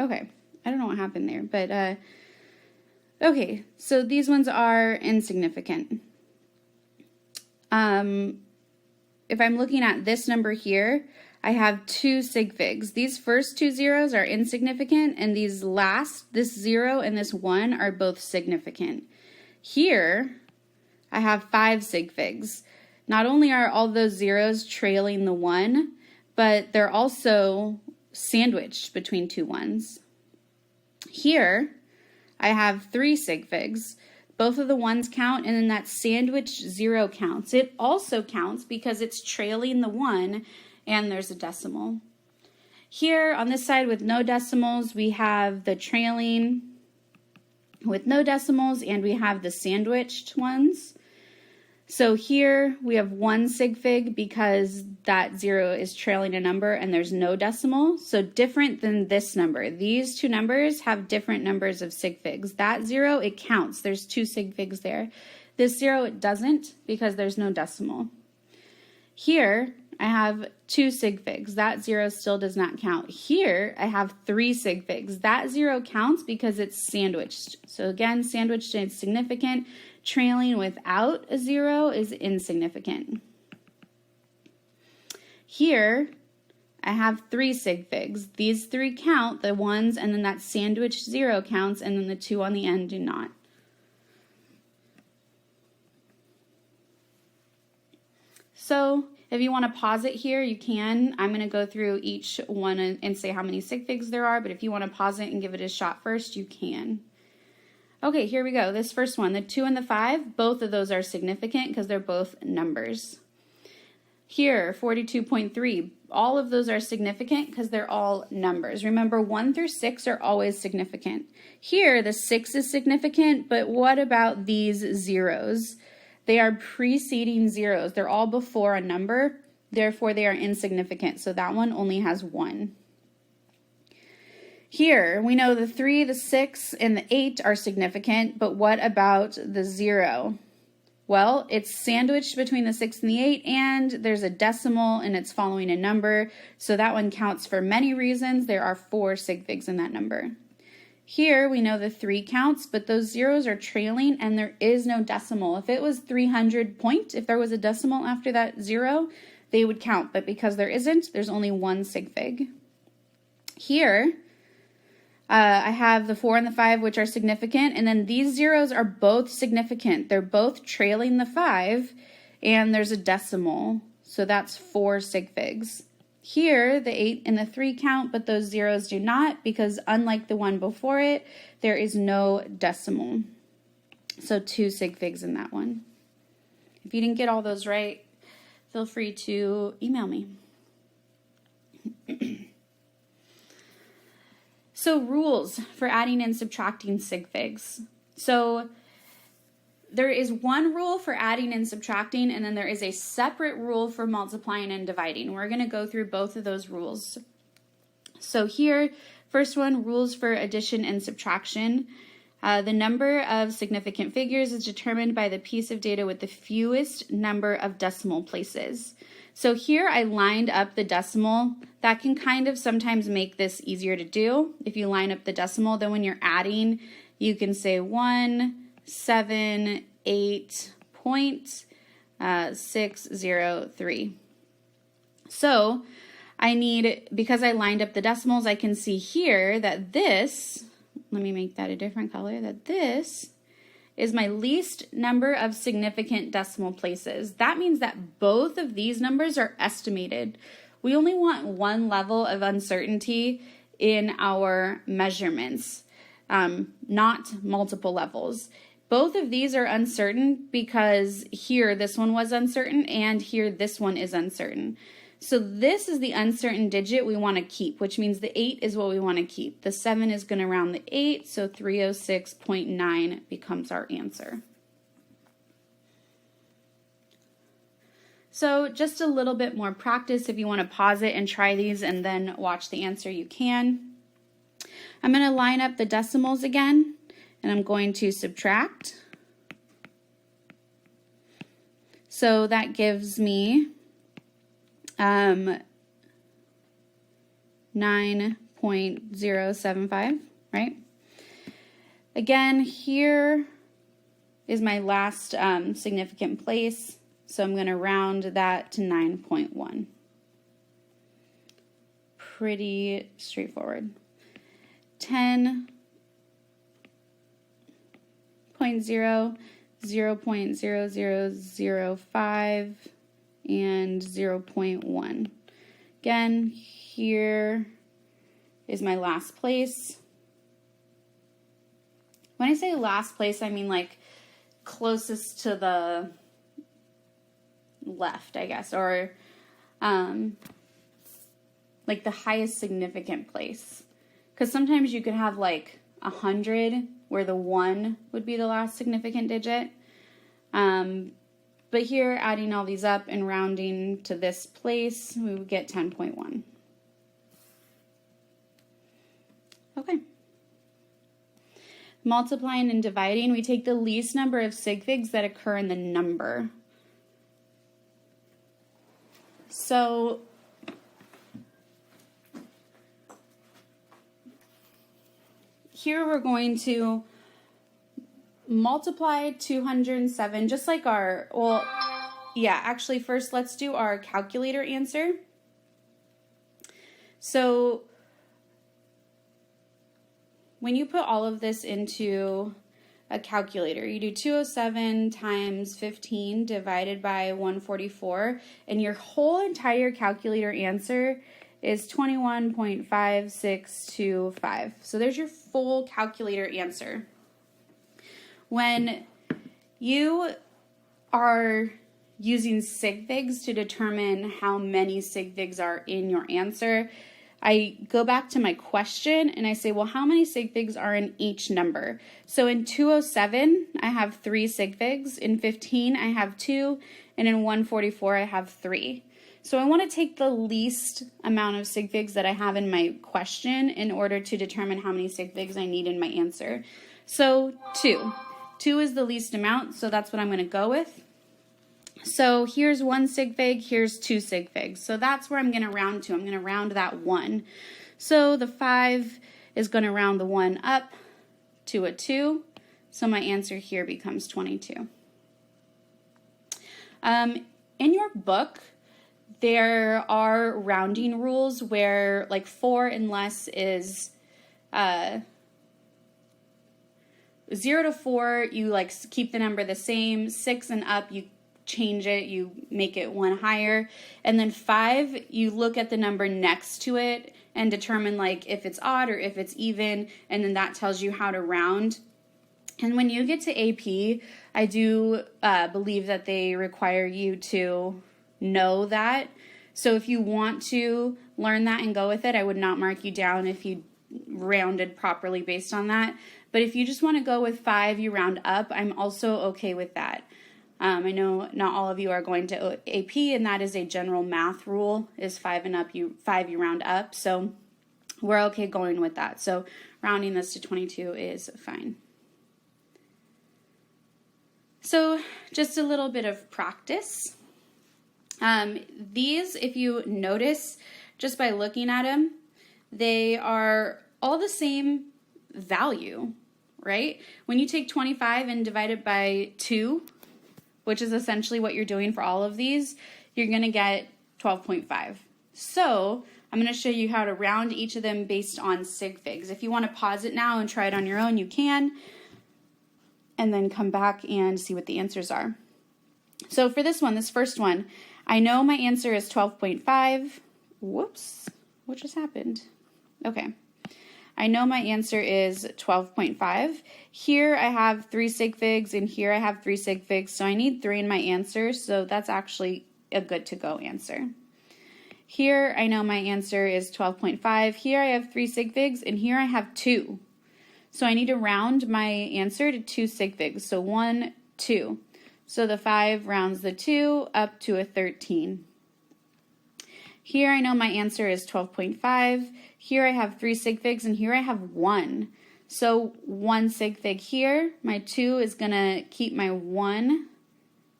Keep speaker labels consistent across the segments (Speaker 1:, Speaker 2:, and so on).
Speaker 1: Okay, I don't know what happened there, but okay, so these ones are insignificant. If I'm looking at this number here, I have 2 sig figs. These first 2 zeros are insignificant, and these last, this 0 and this 1, are both significant. Here, I have 5 sig figs. Not only are all those zeros trailing the 1, but they're also sandwiched between 2 1s. Here, I have 3 sig figs. Both of the 1s count, and then that sandwiched 0 counts. It also counts because it's trailing the 1, and there's a decimal. Here, on this side with no decimals, we have the trailing with no decimals, and we have the sandwiched ones. So here we have 1 sig fig because that 0 is trailing a number and there's no decimal. So different than this number. These 2 numbers have different numbers of sig figs. That 0, it counts. There's 2 sig figs there. This 0, it doesn't because there's no decimal. Here I have 2 sig figs. That 0 still does not count. Here I have 3 sig figs. That 0 counts because it's sandwiched. So again, sandwiched is significant. Trailing without a 0 is insignificant. Here, I have 3 sig figs. These 3 count, the 1s, and then that sandwiched 0 counts, and then the 2 on the end do not. So, if you want to pause it here, you can. I'm going to go through each one and say how many sig figs there are, but if you want to pause it and give it a shot first, you can. Okay, here we go. This first one, the 2 and the 5, both of those are significant because they're both numbers. Here, 42.3, all of those are significant because they're all numbers. Remember, 1 through 6 are always significant. Here, the 6 is significant, but what about these zeros? They are preceding zeros. They're all before a number, therefore they are insignificant. So that one only has 1. Here, we know the 3, the 6, and the 8 are significant, but what about the 0? Well, it's sandwiched between the 6 and the 8, and there's a decimal, and it's following a number, so that one counts for many reasons. There are 4 sig figs in that number. Here, we know the 3 counts, but those zeros are trailing, and there is no decimal. If it was 300 point, if there was a decimal after that 0, they would count, but because there isn't, there's only 1 sig fig. Here, I have the 4 and the 5, which are significant, and then these zeros are both significant. They're both trailing the 5, and there's a decimal, so that's 4 sig figs. Here, the 8 and the 3 count, but those zeros do not, because unlike the one before it, there is no decimal. So 2 sig figs in that one. If you didn't get all those right, feel free to email me. So rules for adding and subtracting sig figs. So there is one rule for adding and subtracting, and then there is a separate rule for multiplying and dividing. We're going to go through both of those rules. So here, first one, rules for addition and subtraction. The number of significant figures is determined by the piece of data with the fewest number of decimal places. So here I lined up the decimal. That can kind of sometimes make this easier to do. If you line up the decimal, then when you're adding, you can say 178.603. So I need, because I lined up the decimals, I can see here that this, let me make that a different color, that this is my least number of significant decimal places. That means that both of these numbers are estimated. We only want one level of uncertainty in our measurements, not multiple levels. Both of these are uncertain because here this one was uncertain and here this one is uncertain. So this is the uncertain digit we want to keep, which means the 8 is what we want to keep. The 7 is going to round the 8, so 306.9 becomes our answer. So just a little bit more practice. If you want to pause it and try these and then watch the answer, you can. I'm going to line up the decimals again, and I'm going to subtract. So that gives me 9.6 0.075, right? Again, here is my last significant place, so I'm going to round that to 9.1. Pretty straightforward. 10.0, 0.0005, and 0.1. Again, here is my last place. When I say last place, I mean like closest to the left, I guess, or like the highest significant place. Because sometimes you could have like 100 where the 1 would be the last significant digit. But here, adding all these up and rounding to this place, we would get 10.1. Okay. Multiplying and dividing, we take the least number of sig figs that occur in the number. So here we're going to multiply 207, just like our, well, yeah, actually first let's do our calculator answer. So when you put all of this into a calculator, you do 207 times 15 divided by 144, and your whole entire calculator answer is 21.5625. So there's your full calculator answer. When you are using sig figs to determine how many sig figs are in your answer, I go back to my question and I say, well, how many sig figs are in each number? So in 207, I have 3 sig figs. In 15, I have 2. And in 144, I have 3. So I want to take the least amount of sig figs that I have in my question in order to determine how many sig figs I need in my answer. So 2. 2 is the least amount, so that's what I'm going to go with. So here's 1 sig fig, here's 2 sig figs. So that's where I'm going to round to. I'm going to round that 1. So the 5 is going to round the 1 up to a 2. So my answer here becomes 22. In your book, there are rounding rules where like 4 and less is 0 to 4, you like keep the number the same. 6 and up, you change it, you make it 1 higher. And then 5, you look at the number next to it and determine like if it's odd or if it's even, and then that tells you how to round. And when you get to AP, I do believe that they require you to know that. So if you want to learn that and go with it, I would not mark you down if you rounded properly based on that. But if you just want to go with 5, you round up, I'm also okay with that. I know not all of you are going to AP, and that is a general math rule, is 5 and up, 5 you round up. So we're okay going with that. So rounding this to 22 is fine. So just a little bit of practice. These, if you notice, just by looking at them, they are all the same value, right? When you take 25 and divide it by 2, which is essentially what you're doing for all of these, you're going to get 12.5. So I'm going to show you how to round each of them based on sig figs. If you want to pause it now and try it on your own, you can, and then come back and see what the answers are. So for this one, this first one, I know my answer is 12.5. Whoops, what just happened? Okay. I know my answer is 12.5. Here I have 3 sig figs, and here I have 3 sig figs, so I need 3 in my answer, so that's actually a good to go answer. Here I know my answer is 12.5. Here I have 3 sig figs, and here I have 2. So I need to round my answer to 2 sig figs, so 1, 2. So the 5 rounds the 2 up to a 13. Here I know my answer is 12.5. Here I have 3 sig figs, and here I have 1. So 1 sig fig here. My 2 is going to keep my 1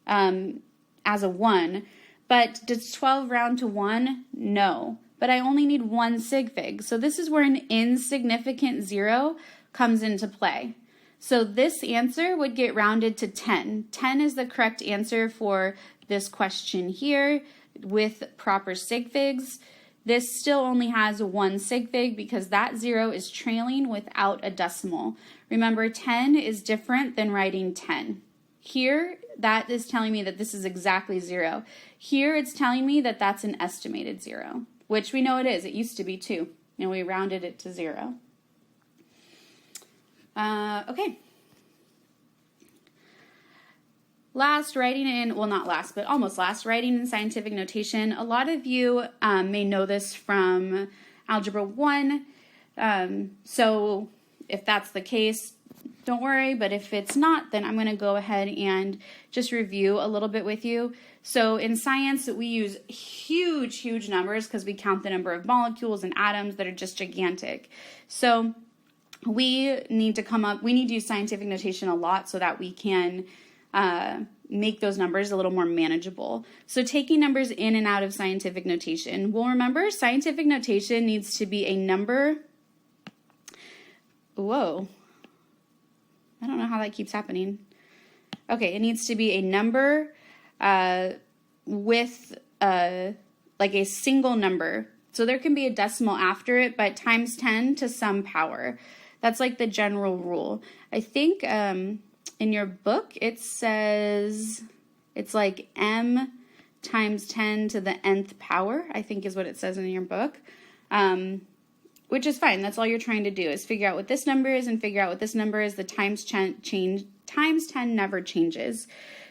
Speaker 1: as a 1. But does 12 round to 1? No. but I only need 1 sig fig. So this is where an insignificant 0 comes into play. So this answer would get rounded to 10. 10 is the correct answer for this question here with proper sig figs. This still only has 1 sig fig because that 0 is trailing without a decimal. Remember, 10 is different than writing 10. Here, that is telling me that this is exactly 0. Here, it's telling me that that's an estimated 0, which we know it is. It used to be 2, and we rounded it to 0. Okay. Last, writing in, well, not last, but almost last, writing in scientific notation. A lot of you may know this from Algebra 1. So if that's the case, don't worry. But if it's not, then I'm going to go ahead and just review a little bit with you. So in science, we use huge numbers because we count the number of molecules and atoms that are just gigantic. So we need to use scientific notation a lot so that we can make those numbers a little more manageable. So taking numbers in and out of scientific notation. Well, remember, scientific notation needs to be a number. Whoa. I don't know how that keeps happening. Okay, it needs to be a number with like a single number. So there can be a decimal after it, but times 10 to some power. That's like the general rule. I think in your book, it says it's like m times 10 to the nth power, I think is what it says in your book, which is fine. That's all you're trying to do is figure out what this number is and figure out what this number is. The times 10 never changes.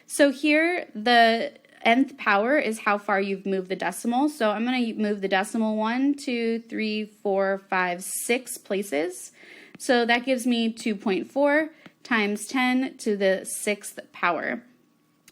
Speaker 1: So here, the nth power is how far you've moved the decimal. So I'm going to move the decimal 1, 2, 3, 4, 5, 6 places. So that gives me 2.4 times 10 to the 6th power.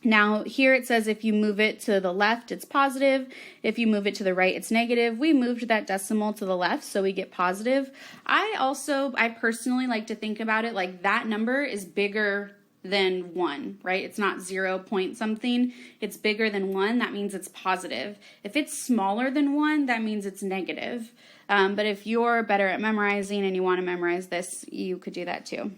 Speaker 1: Now here it says if you move it to the left, it's positive. If you move it to the right, it's negative. We moved that decimal to the left, so we get positive. I personally like to think about it like that number is bigger than 1, right? It's not 0 point something. It's bigger than 1. That means it's positive. If it's smaller than 1, that means it's negative. But if you're better at memorizing and you want to memorize this, you could do that too.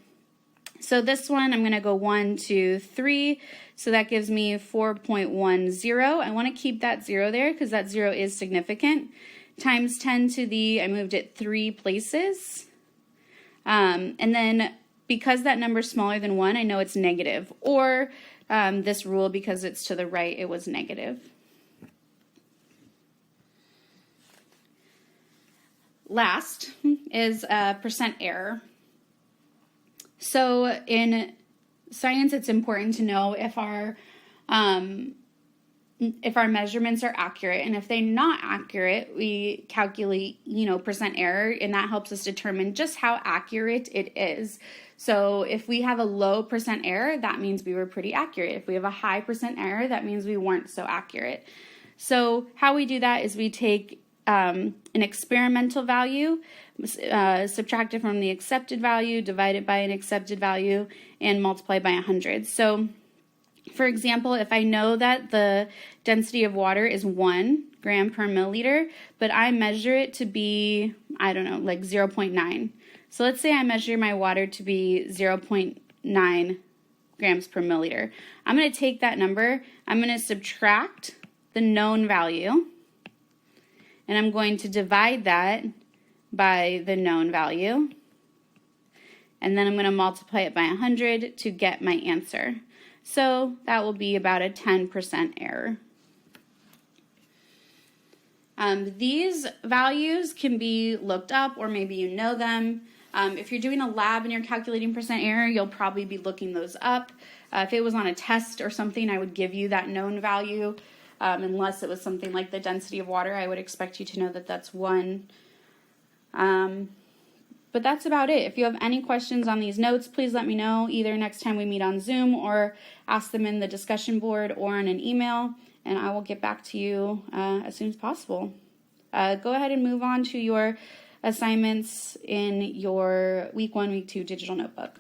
Speaker 1: So this one, I'm going to go 1, 2, 3. So that gives me 4.10. I want to keep that 0 there because that 0 is significant. Times 10 to the, I moved it 3 places. And then because that number is smaller than 1, I know it's negative. Or this rule, because it's to the right, it was negative. Last is percent error. So in science, it's important to know if our measurements are accurate, and if they're not accurate, we calculate, percent error, and that helps us determine just how accurate it is. So if we have a low percent error, that means we were pretty accurate. If we have a high percent error, that means we weren't so accurate. So how we do that is we take an experimental value, subtract it from the accepted value, divide it by an accepted value, and multiply by 100. So, for example, if I know that the density of water is 1 gram per milliliter, but I measure it to be, I don't know, like 0.9. So let's say I measure my water to be 0.9 grams per milliliter. I'm going to take that number, I'm going to subtract the known value, and I'm going to divide that by the known value, and then I'm going to multiply it by 100 to get my answer. So that will be about a 10% error. These values can be looked up, or maybe you know them. If you're doing a lab and you're calculating percent error, you'll probably be looking those up. If it was on a test or something, I would give you that known value. Unless it was something like the density of water, I would expect you to know that that's 1. But that's about it. If you have any questions on these notes, please let me know either next time we meet on Zoom or ask them in the discussion board or in an email, and I will get back to you as soon as possible. Go ahead and move on to your assignments in your Week 1, Week 2 digital notebook.